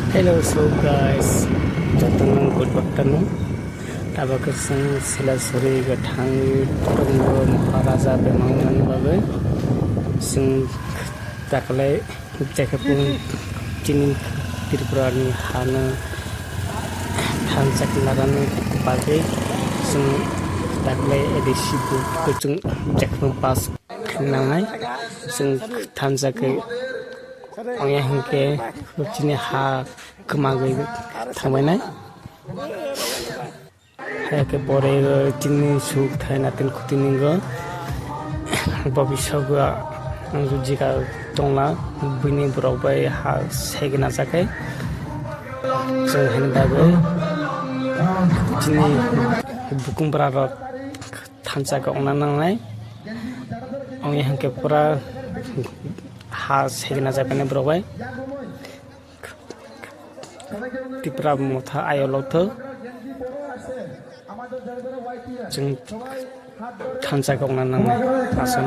Hello, so guys, jatang good afternoon. Tabak sila suri gatang tunggu Maharaja Bemangman babe. Sing taklay jakapun cinin Tripurani hana thansak narani babe. Sing taklay edisi kucung jakapun pas kenangai. Sing thansak Angya hingke sini ha kemagai thamai ke pore chini suk thai natin khutiningo bobisogwa jika tongla bini brobai ha segna sakai so hendabe chini bukum braro thansa ka onanangai angya hingke pura ha segna japane brobai tipra motha ayolotho jeng thansa ka onanangai asan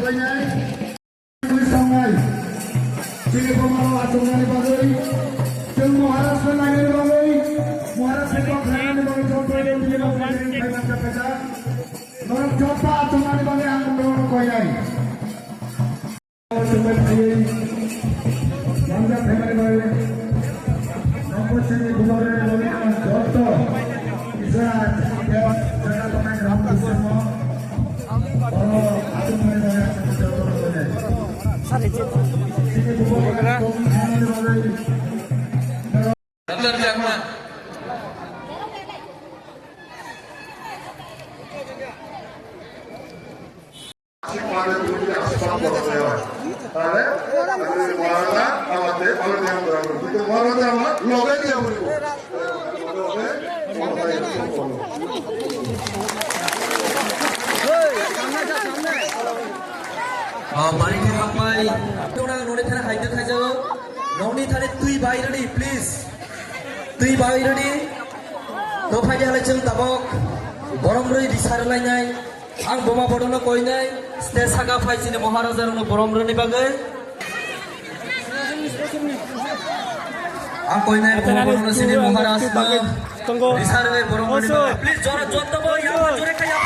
koinai sangai sini pemalu atungani bagai jeung Maharashtra nangani bagai Maharashtra nangani bagai contoh yang dia bagai norok jota atungani bagai ang koinai sumber ayai mangga family bagai nomor sini bumare bagai joto bisa jaga pemain ram semua Mari kita sampai. Orang nori thana haide khajo. Noni thane tui bai ready please. Tui bai ready. To phai hale chung tabok. Borom roi disar lainai. Ang boma bodono koinai. Stage saga phai sini Maharaja no borom roi bagai. Ang koinai boma bodono sini Maharaja. Disar roi borom roi bagai. Please jora jotto boy ya jore kaya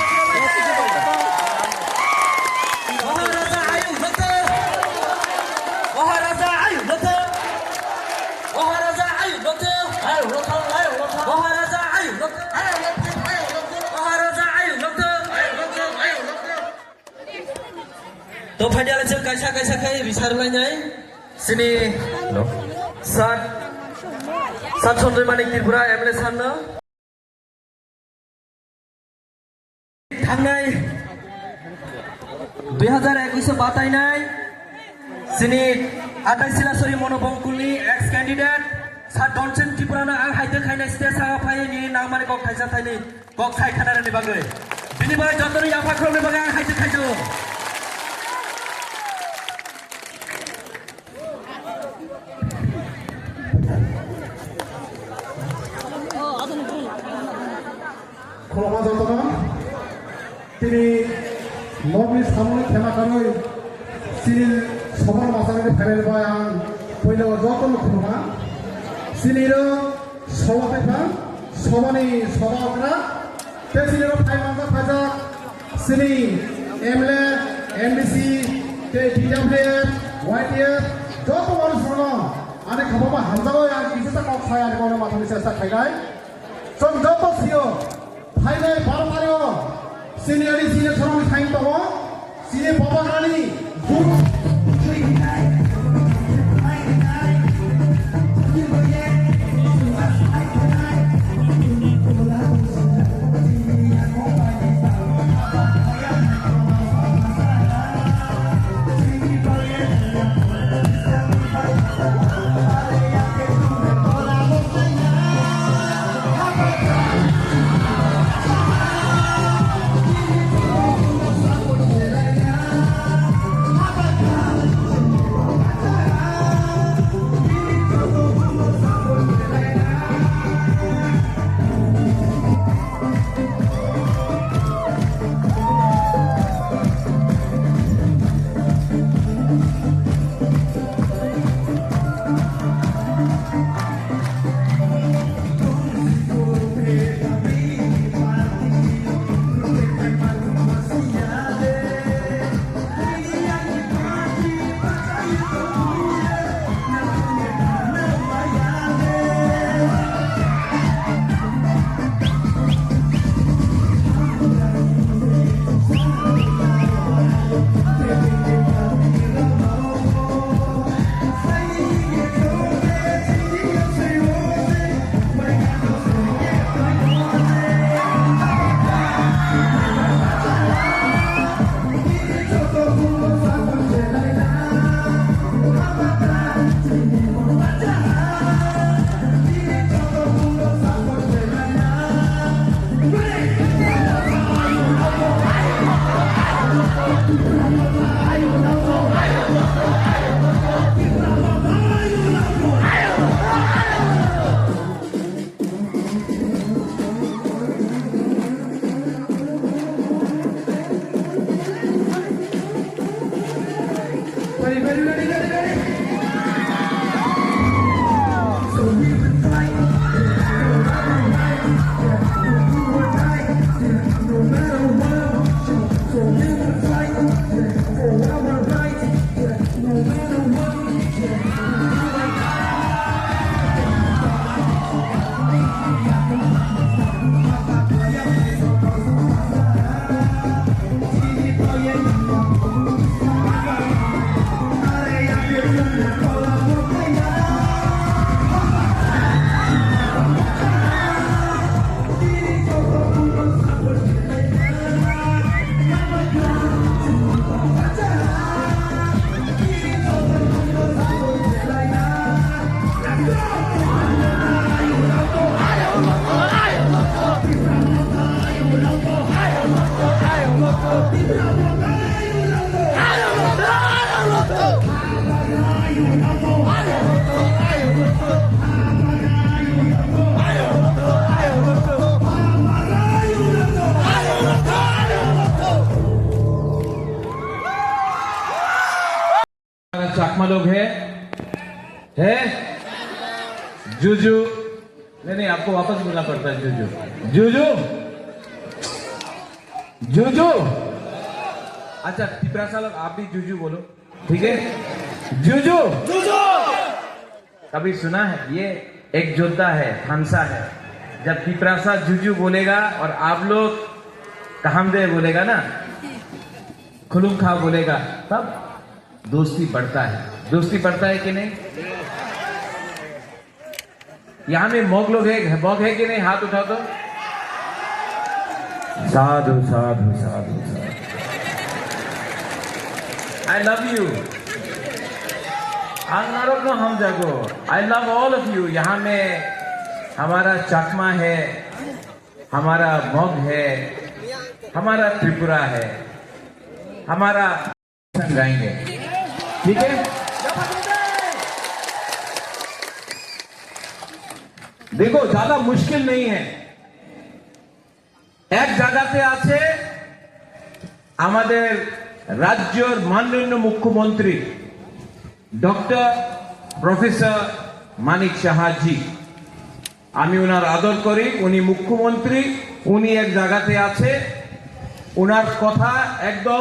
तो final से कैसा कैसा कहीं विचार लाइनाय सिनी सात सात Sanjay Manik Tripura MLA साननो थांनाय 2021 बातायनाय सिनी आदाय सिलासरी मनोबंकुलनि एक्स कैंडिडेट सात डनसेन त्रिपुरानो आं हाइदो खायनाय स्टेज सागा फायनि नामानि कक खायसा थायनि कक खायखानानि बागै बिनि बागै जतनि आफाख्रमनि बागै आं हाइदो खायजो খোলা যতন তিনি নবনি সামনে খেলা করে সিনিল সবার মাসারে ফেরেল বাই আং পয়লা যতন খুনা সিনির সভাপতি সবানি সভাপতিরা তে সিনির ফাইমানজা ফাজা সিনি এমএলএ এমবিসি তে ডিডব্লিউএফ ওয়াইটিএফ যত মানুষ হল আনে খাবাবা হামজাগো আর কিছুটা কক ছায় আর কোনো মাথানি চেষ্টা খাইগাই जों যত সিও फाइनाल भारतारियो सिनियरि सिनियर सरमनि थाइन दङ सिनि बाबाग्रानि चाकमा लोग है जूजू नहीं आपको वापस बोलना पड़ता है जूजू जूजू जूजू अच्छा पिपरासा लोग आप भी जूजू बोलो ठीक है जूजू कभी सुना है ये एक योद्धा है खानसा है जब पिपरासा जूजू बोलेगा और आप लोग कहमदे बोलेगा ना खुलूम खा बोलेगा तब दोस्ती बढ़ता है कि नहीं यहां में मौग लोग है मौग है कि नहीं हाथ उठा दो साधु साधु साधु साधु आई लव यू हम जगो I love all of you यहां में हमारा चकमा है हमारा मौग है हमारा त्रिपुरा है हमारा गाएंगे ठीक है देखो ज्यादा मुश्किल नहीं है एक জায়গাতে আছে আমাদের রাজ্যের মাননীয় মুখ্যমন্ত্রী ডক্টর প্রফেসর মানিক সাহাজি আমি ওনার আদর করি উনি মুখ্যমন্ত্রী উনি এক জায়গাতে আছে ওনার কথা একদম